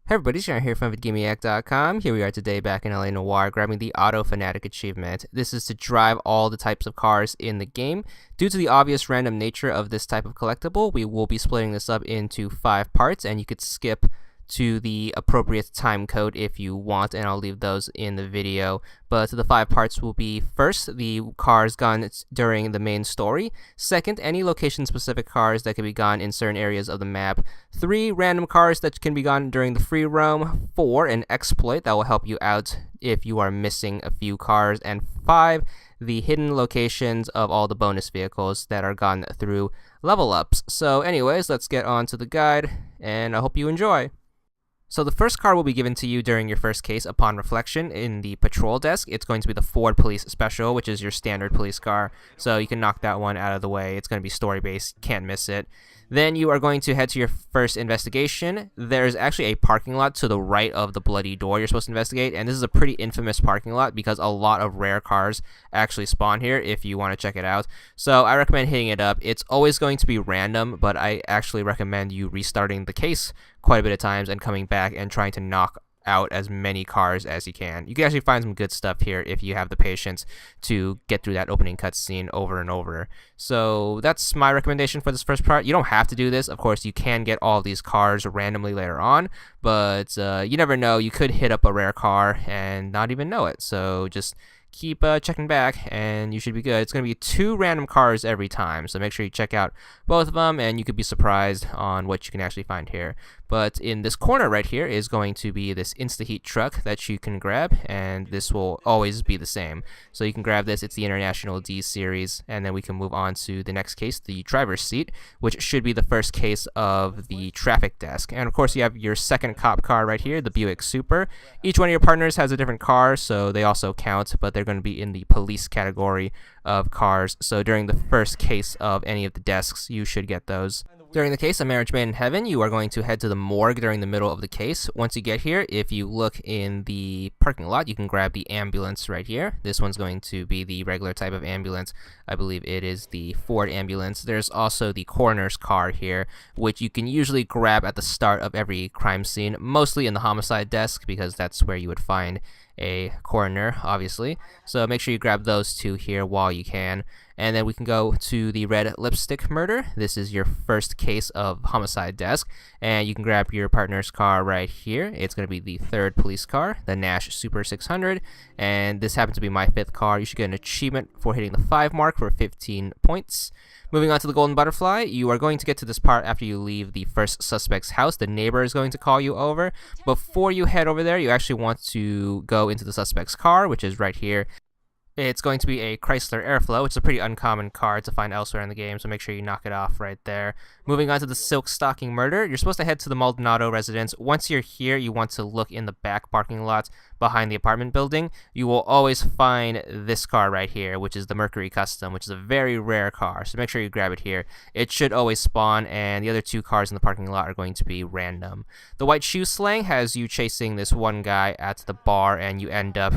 Hey everybody, Sharon here from VidGamiac.com. Here we are today back in LA Noire grabbing the Auto Fanatic achievement. This is to drive all the types of cars in the game. Due to the obvious random nature of this type of collectible, we will be splitting this up into 5 parts, and you could skip to the appropriate time code if you want, and I'll leave those in the video. But the 5 parts will be: first, the cars gone during the main story; second, any location specific cars that can be gone in certain areas of the map; 3, random cars that can be gone during the free roam; 4, an exploit that will help you out if you are missing a few cars; and 5, the hidden locations of all the bonus vehicles that are gone through level ups. So anyways, let's get on to the guide, and I hope you enjoy. So the first car will be given to you during your first case upon reflection in the patrol desk. It's going to be the Ford Police Special, which is your standard police car. So you can knock that one out of the way. It's going to be story-based. Can't miss it. Then you are going to head to your first investigation. There's actually a parking lot to the right of the bloody door you're supposed to investigate, and this is a pretty infamous parking lot because a lot of rare cars actually spawn here if you want to check it out. So I recommend hitting it up. It's always going to be random, but I actually recommend you restarting the case quite a bit of times and coming back and trying to knock out as many cars as you can. You can actually find some good stuff here if you have the patience to get through that opening cutscene over and over. So that's my recommendation for this first part. You don't have to do this. Of course, you can get all of these cars randomly later on, but you never know. You could hit up a rare car and not even know it. So just keep checking back and you should be good. It's going to be 2 random cars every time, so make sure you check out both of them and you could be surprised on what you can actually find here. But in this corner right here is going to be this Insta-Heat truck that you can grab, and this will always be the same. So you can grab this. It's the International D series, and then we can move on to the next case, the driver's seat, which should be the first case of the traffic desk. And of course you have your second cop car right here, the Buick Super. Each one of your partners has a different car, so they also count, but they're going to be in the police category of cars. So during the first case of any of the desks, you should get those. During the case of Marriage Made in Heaven, you are going to head to the morgue during the middle of the case. Once you get here, if you look in the parking lot, you can grab the ambulance right here. This one's going to be the regular type of ambulance. I believe it is the Ford ambulance. There's also the coroner's car here, which you can usually grab at the start of every crime scene, mostly in the homicide desk because that's where you would find a coroner, obviously. So make sure you grab those 2 here while you can. And then we can go to the red lipstick murder. This is your first case of homicide desk, and you can grab your partner's car right here. It's going to be the 3rd police car, the Nash Super 600, and this happens to be my 5th car. You should get an achievement for hitting the 5 mark for 15 points. Moving on to the golden butterfly, you are going to get to this part after you leave the first suspect's house. The neighbor is going to call you over. Before you head over there, you actually want to go into the suspect's car, which is right here. It's going to be a Chrysler Airflow, which is a pretty uncommon car to find elsewhere in the game, so make sure you knock it off right there. Moving on to the Silk Stocking Murder, you're supposed to head to the Maldonado residence. Once you're here, you want to look in the back parking lot behind the apartment building. You will always find this car right here, which is the Mercury Custom, which is a very rare car, so make sure you grab it here. It should always spawn, and the other 2 cars in the parking lot are going to be random. The White Shoe Slang has you chasing this one guy at the bar, and you end up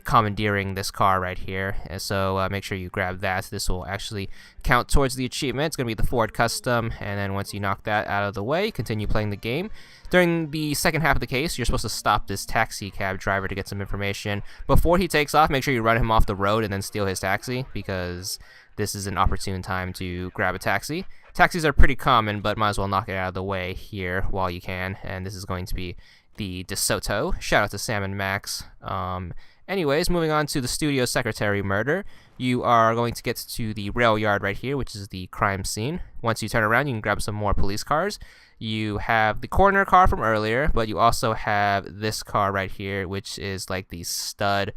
commandeering this car right here, and so make sure you grab that. This will actually count towards the achievement. It's going to be the Ford Custom, and then once you knock that out of the way, continue playing the game. During the second half of the case, you're supposed to stop this taxi cab driver to get some information. Before he takes off, make sure you run him off the road and then steal his taxi, because this is an opportune time to grab a taxi. Taxis are pretty common, but might as well knock it out of the way here while you can, and this is going to be the DeSoto. Shout out to Sam and Max. Anyways, moving on to the studio secretary murder, you are going to get to the rail yard right here, which is the crime scene. Once you turn around, you can grab some more police cars. You have the coroner car from earlier, but you also have this car right here, which is like the Stud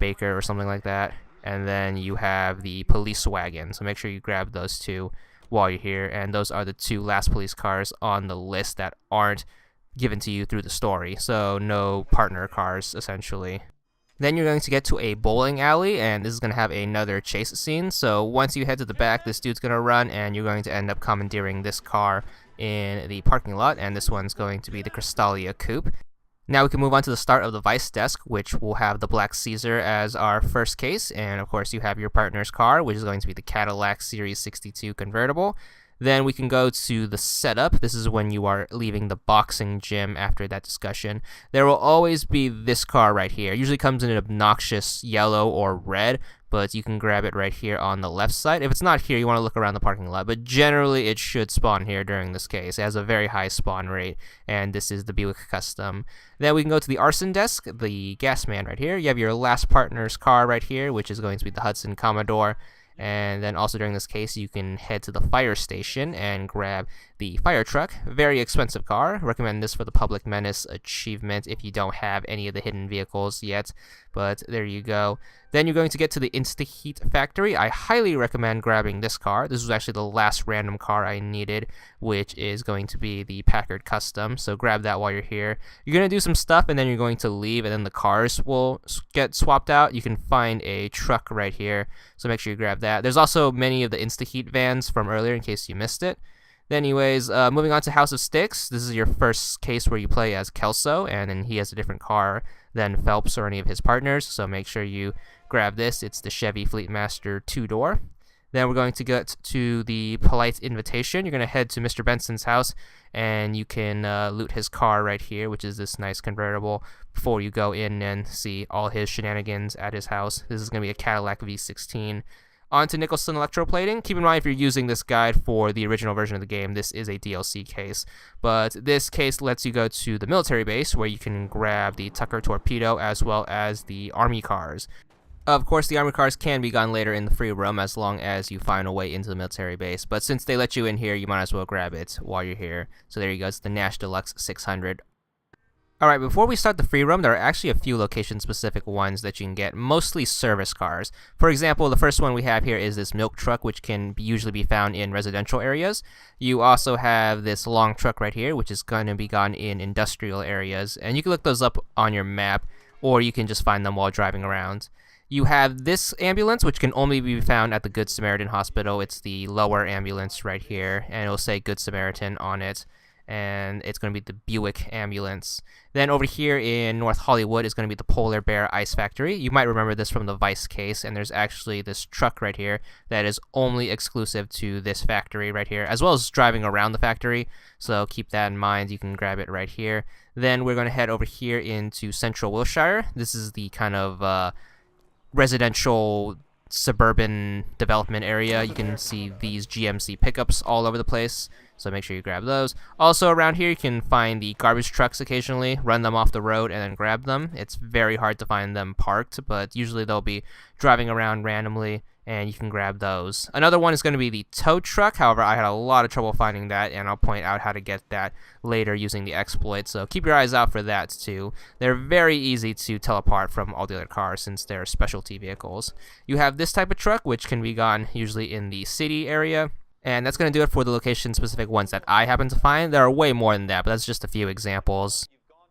Baker or something like that. And then you have the police wagon, so make sure you grab those 2 while you're here. And those are the 2 last police cars on the list that aren't given to you through the story, so no partner cars, essentially. Then you're going to get to a bowling alley, and this is going to have another chase scene. So once you head to the back, this dude's going to run, and you're going to end up commandeering this car in the parking lot, and this one's going to be the Crystalia Coupe. Now we can move on to the start of the Vice desk, which will have the Black Caesar as our first case, and of course you have your partner's car, which is going to be the Cadillac Series 62 convertible. Then we can go to the setup. This is when you are leaving the boxing gym after that discussion. There will always be this car right here. It usually comes in an obnoxious yellow or red, but you can grab it right here on the left side. If it's not here, you want to look around the parking lot, but generally it should spawn here during this case. It has a very high spawn rate, and this is the Buick Custom. Then we can go to the arson desk, the gas man right here. You have your last partner's car right here, which is going to be the Hudson Commodore. And then also during this case, you can head to the fire station and grab the fire truck. Very expensive car. Recommend this for the Public Menace achievement if you don't have any of the hidden vehicles yet. But there you go. Then you're going to get to the Insta-Heat factory. I highly recommend grabbing this car. This was actually the last random car I needed, which is going to be the Packard Custom. So grab that while you're here. You're going to do some stuff and then you're going to leave, and then the cars will get swapped out. You can find a truck right here, so make sure you grab that. There's also many of the Insta-Heat vans from earlier in case you missed it. Anyways, moving on to House of Sticks. This is your first case where you play as Kelso, and then he has a different car than Phelps or any of his partners, so make sure you grab this. It's the Chevy Fleetmaster 2-door. Then we're going to get to the Polite Invitation. You're going to head to Mr. Benson's house, and you can loot his car right here, which is this nice convertible, before you go in and see all his shenanigans at his house. This is going to be a Cadillac V16. On to Nicholson electroplating. Keep in mind, if you're using this guide for the original version of the game, this is a DLC case. But this case lets you go to the military base, where you can grab the Tucker torpedo as well as the army cars. Of course, the army cars can be gotten later in the free roam as long as you find a way into the military base. But since they let you in here, you might as well grab it while you're here. So there you go. It's the Nash Deluxe 600. Alright, before we start the free roam, there are actually a few location-specific ones that you can get, mostly service cars. For example, the first one we have here is this milk truck, which can usually be found in residential areas. You also have this long truck right here, which is going to be gone in industrial areas. And you can look those up on your map, or you can just find them while driving around. You have this ambulance, which can only be found at the Good Samaritan Hospital. It's the lower ambulance right here, and it'll say Good Samaritan on it. And it's going to be the Buick ambulance. Then over here in North Hollywood is going to be the Polar Bear Ice Factory. You might remember this from the Vice case, and there's actually this truck right here that is only exclusive to this factory right here, as well as driving around the factory, so keep that in mind. You can grab it right here. Then we're going to head over here into Central Wilshire. This is the kind of residential suburban development area. You can see these GMC pickups all over the place, so make sure you grab those. Also around here you can find the garbage trucks occasionally, run them off the road and then grab them. It's very hard to find them parked, but usually they'll be driving around randomly and you can grab those. Another one is going to be the tow truck. However, I had a lot of trouble finding that, and I'll point out how to get that later using the exploit, so keep your eyes out for that too. They're very easy to tell apart from all the other cars since they're specialty vehicles. You have this type of truck, which can be gotten usually in the city area. And that's going to do it for the location-specific ones that I happen to find. There are way more than that, but that's just a few examples.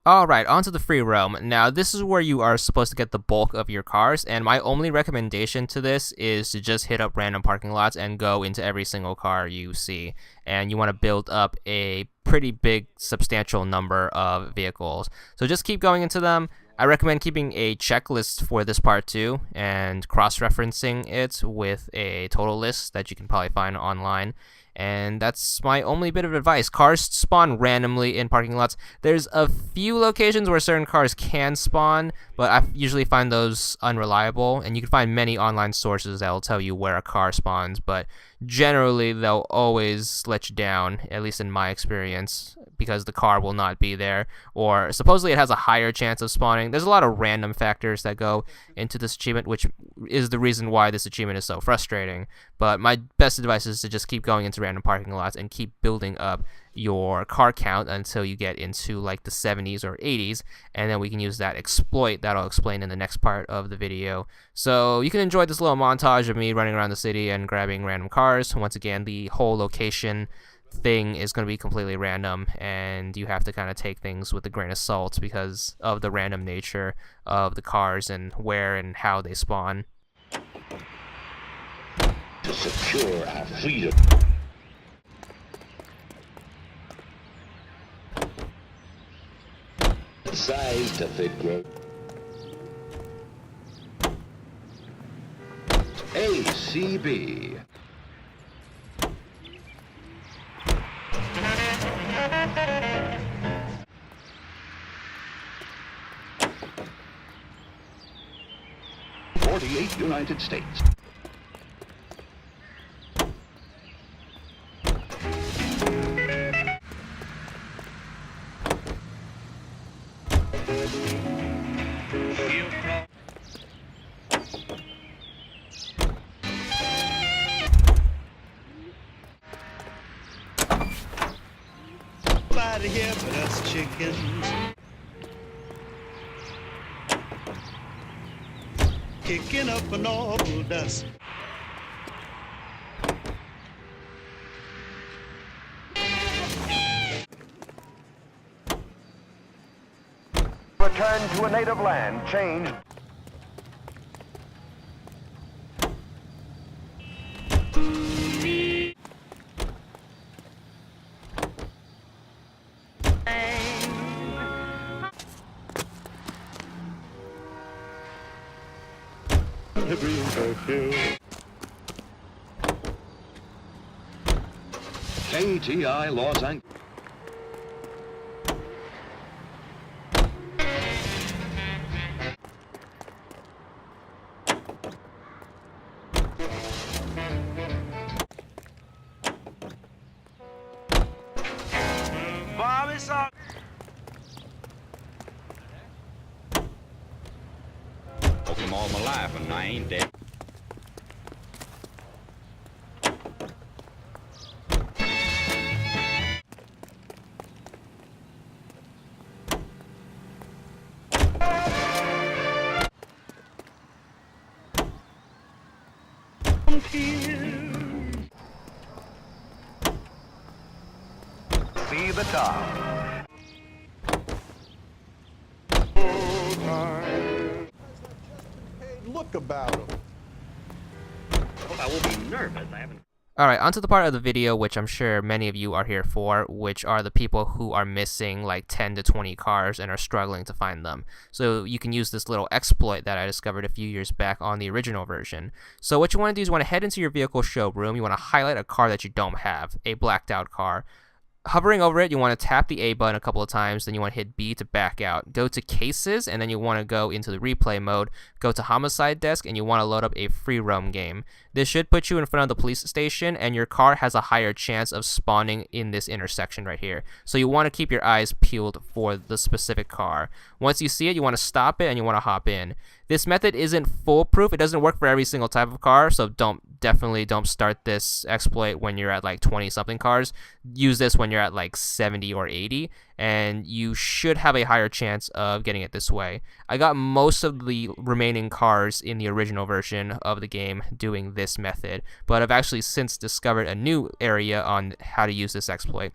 Alright, on to the free roam. Now, this is where you are supposed to get the bulk of your cars, and my only recommendation to this is to just hit up random parking lots and go into every single car you see. And you want to build up a pretty big, substantial number of vehicles. So just keep going into them. I recommend keeping a checklist for this part too, and cross-referencing it with a total list that you can probably find online. And that's my only bit of advice. Cars spawn randomly in parking lots. There's a few locations where certain cars can spawn, but I usually find those unreliable, and you can find many online sources that will tell you where a car spawns, but generally they'll always let you down, at least in my experience, because the car will not be there, or supposedly it has a higher chance of spawning. There's a lot of random factors that go into this achievement, which is the reason why this achievement is so frustrating. But my best advice is to just keep going into random parking lots and keep building up your car count until you get into like the 70s or 80s, and then we can use that exploit that I'll explain in the next part of the video. So you can enjoy this little montage of me running around the city and grabbing random cars. Once again, the whole location thing is going to be completely random, and you have to kind of take things with a grain of salt because of the random nature of the cars and where and how they spawn. To secure our freedom. Size to fit growth. ACB. 48 United States. Nobody here but us chickens. Kicking up an awful dust. Return to a native land, changed. KTI Los Angeles. Bobby saw. Took him all my life and I ain't dead. See the top. Look about him. I will be nervous. I haven't. Alright, onto the part of the video which I'm sure many of you are here for, which are the people who are missing like 10 to 20 cars and are struggling to find them. So you can use this little exploit that I discovered a few years back on the original version. So what you want to do is you want to head into your vehicle showroom, you want to highlight a car that you don't have, a blacked out car. Hovering over it, you want to tap the A button a couple of times, then you want to hit B to back out. Go to cases, and then you want to go into the replay mode. Go to homicide desk, and you want to load up a free roam game. This should put you in front of the police station, and your car has a higher chance of spawning in this intersection right here. So you want to keep your eyes peeled for the specific car. Once you see it, you want to stop it, and you want to hop in. This method isn't foolproof. It doesn't work for every single type of car, so definitely don't start this exploit when you're at like 20 something cars. Use this when you're at like 70 or 80, and you should have a higher chance of getting it this way. I got most of the remaining cars in the original version of the game doing this method, but I've actually since discovered a new area on how to use this exploit.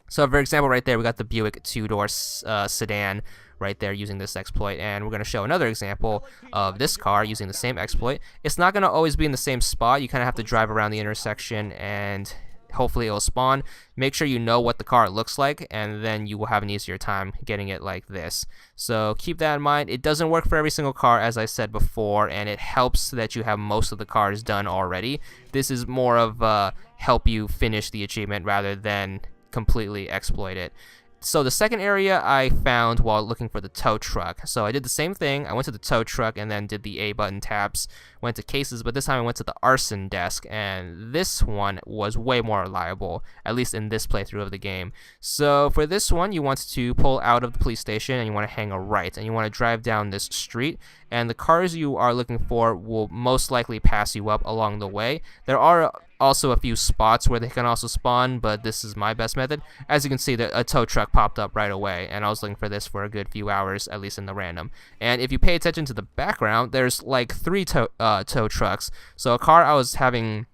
So for example, right there, we got the Buick two-door sedan right there using this exploit, and we're going to show another example of this car using the same exploit. It's not going to always be in the same spot. You kind of have to drive around the intersection and hopefully it'll spawn. Make sure you know what the car looks like, and then you will have an easier time getting it like this. So keep that in mind. It doesn't work for every single car, as I said before, and it helps that you have most of the cars done already. This is more of help you finish the achievement rather than completely exploit it. So the second area I found while looking for the tow truck. So I did the same thing. I went to the tow truck and then did the A button taps, went to cases, but this time I went to the arson desk, and this one was way more reliable, at least in this playthrough of the game. So for this one, you want to pull out of the police station and you want to hang a right, and you want to drive down this street, and the cars you are looking for will most likely pass you up along the way. There are also a few spots where they can also spawn, but this is my best method. As you can see, a tow truck popped up right away, and I was looking for this for a good few hours, at least in the random. And if you pay attention to the background, there's like 3 tow trucks. So a car I was having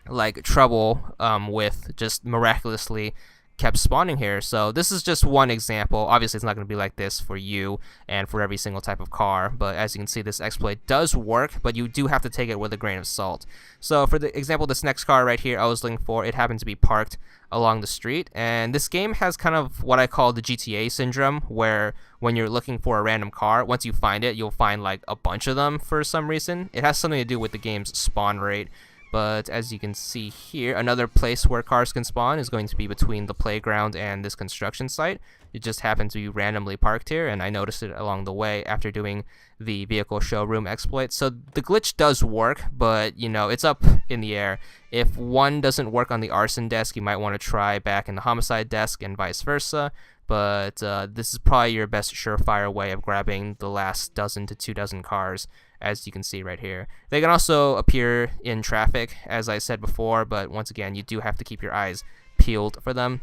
like trouble with just miraculously kept spawning here. So this is just one example. Obviously it's not going to be like this for you and for every single type of car, but as you can see, this exploit does work, but you do have to take it with a grain of salt. So for the example, this next car right here I was looking for, it happened to be parked along the street, and this game has kind of what I call the GTA syndrome, where when you're looking for a random car, once you find it, you'll find like a bunch of them for some reason. It has something to do with the game's spawn rate. But as you can see here, another place where cars can spawn is going to be between the playground and this construction site. It just happened to be randomly parked here, and I noticed it along the way after doing the vehicle showroom exploit. So the glitch does work, but you know, it's up in the air. If one doesn't work on the arson desk, you might want to try back in the homicide desk and vice versa. But this is probably your best surefire way of grabbing the last dozen to 2 dozen cars, as you can see right here. They can also appear in traffic, as I said before, but once again, you do have to keep your eyes peeled for them,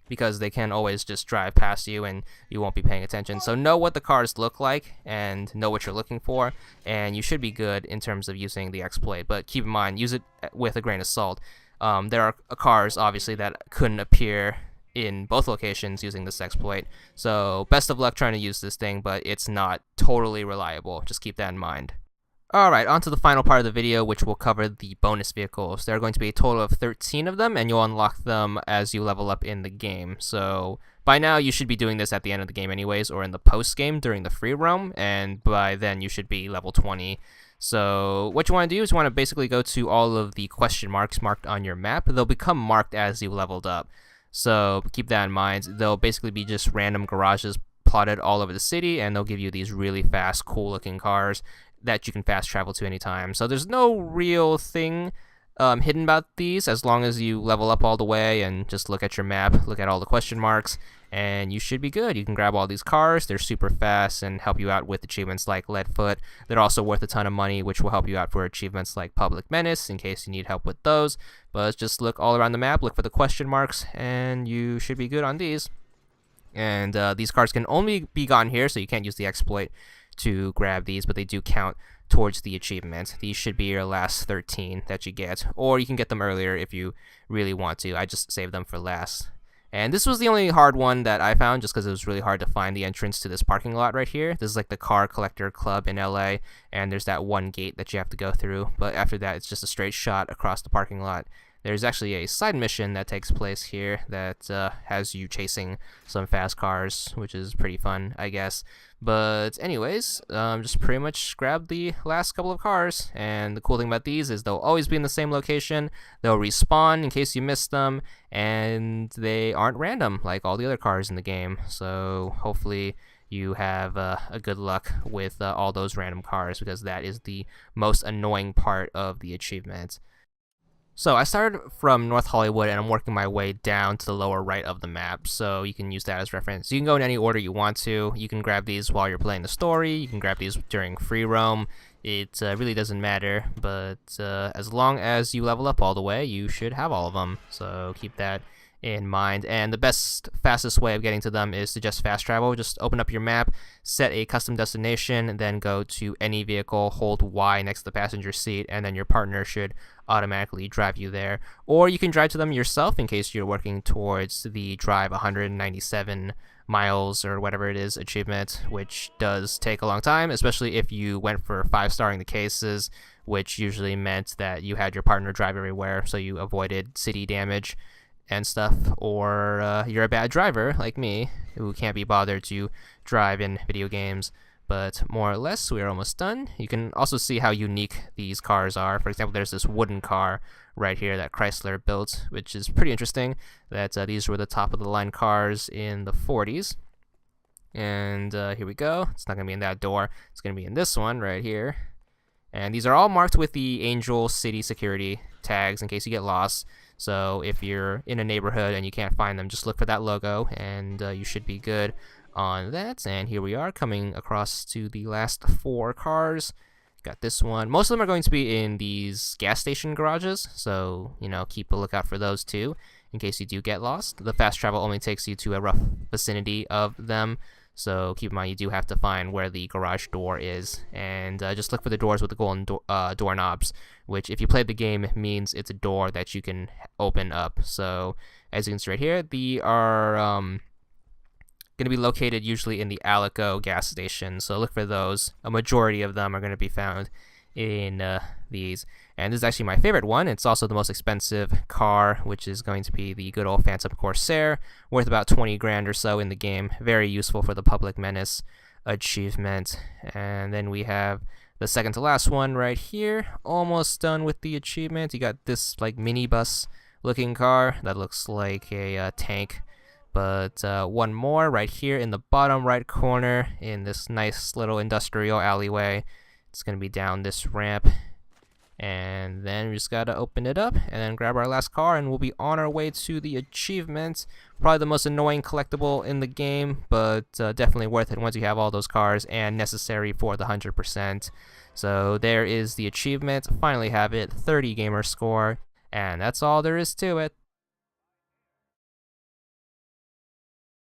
because they can always just drive past you and you won't be paying attention. So know what the cars look like and know what you're looking for, and you should be good in terms of using the exploit. But keep in mind, use it with a grain of salt. There are cars, obviously, that couldn't appear in both locations using this exploit. So best of luck trying to use this thing, but it's not totally reliable. Just keep that in mind. Alright, on to the final part of the video, which will cover the bonus vehicles. There are going to be a total of 13 of them, and you'll unlock them as you level up in the game. So by now, you should be doing this at the end of the game anyways, or in the post-game during the free roam, and by then you should be level 20. So what you want to do is you want to basically go to all of the question marks marked on your map. They'll become marked as you leveled up. So keep that in mind. They'll basically be just random garages plotted all over the city, and they'll give you these really fast, cool-looking cars that you can fast travel to anytime. So there's no real thing hidden about these, as long as you level up all the way and just look at your map, look at all the question marks, and you should be good. You can grab all these cars. They're super fast and help you out with achievements like Leadfoot. They're also worth a ton of money, which will help you out for achievements like Public Menace in case you need help with those. But just look all around the map, look for the question marks, and you should be good on these. And these cars can only be gotten here, so you can't use the exploit to grab these, but they do count towards the achievement. These should be your last 13 that you get, or you can get them earlier if you really want to. I just saved them for last. And this was the only hard one that I found, just because it was really hard to find the entrance to this parking lot right here. This is like the car collector club in LA, and there's that one gate that you have to go through, but after that it's just a straight shot across the parking lot. There's actually a side mission that takes place here that has you chasing some fast cars, which is pretty fun, I guess. But anyways, just pretty much grab the last couple of cars, and the cool thing about these is they'll always be in the same location. They'll respawn in case you miss them, and they aren't random like all the other cars in the game. So hopefully you have a good luck with all those random cars, because that is the most annoying part of the achievement. So I started from North Hollywood, and I'm working my way down to the lower right of the map, so you can use that as reference. You can go in any order you want to. You can grab these while you're playing the story. You can grab these during free roam. It really doesn't matter, but as long as you level up all the way, you should have all of them. So keep that in mind. And the fastest way of getting to them is to just fast travel. Just open up your map, set a custom destination, then go to any vehicle, hold Y next to the passenger seat, and then your partner should automatically drive you there. Or you can drive to them yourself in case you're working towards the drive 197 miles or whatever it is achievement, which does take a long time, especially if you went for 5-starring the cases, which usually meant that you had your partner drive everywhere, so you avoided city damage and stuff, or you're a bad driver like me who can't be bothered to drive in video games. But more or less, we're almost done. You can also see how unique these cars are. For example, there's this wooden car right here that Chrysler built, which is pretty interesting. That these were the top of the line cars in the 40s. And here we go. It's not going to be in that door. It's going to be in this one right here. And these are all marked with the Angel City security tags in case you get lost. So if you're in a neighborhood and you can't find them, just look for that logo, and you should be good on that. And here we are coming across to the last 4 cars. Got this one. Most of them are going to be in these gas station garages, so you know, keep a lookout for those too in case you do get lost. The fast travel only takes you to a rough vicinity of them, so keep in mind you do have to find where the garage door is, and just look for the doors with the golden doorknobs, which if you played the game means it's a door that you can open up. So as you can see right here, they are going to be located usually in the Alico gas station, so look for those. A majority of them are going to be found in these. And this is actually my favorite one. It's also the most expensive car, which is going to be the good old Phantom Corsair, worth about 20 grand or so in the game. Very useful for the Public Menace achievement. And then we have the second to last one right here, almost done with the achievement. You got this like minibus looking car that looks like a tank, But one more right here in the bottom right corner in this nice little industrial alleyway. It's going to be down this ramp. And then we just got to open it up and then grab our last car, and we'll be on our way to the achievement. Probably the most annoying collectible in the game, but definitely worth it once you have all those cars and necessary for the 100%. So there is the achievement. Finally have it, 30 gamer score. And that's all there is to it.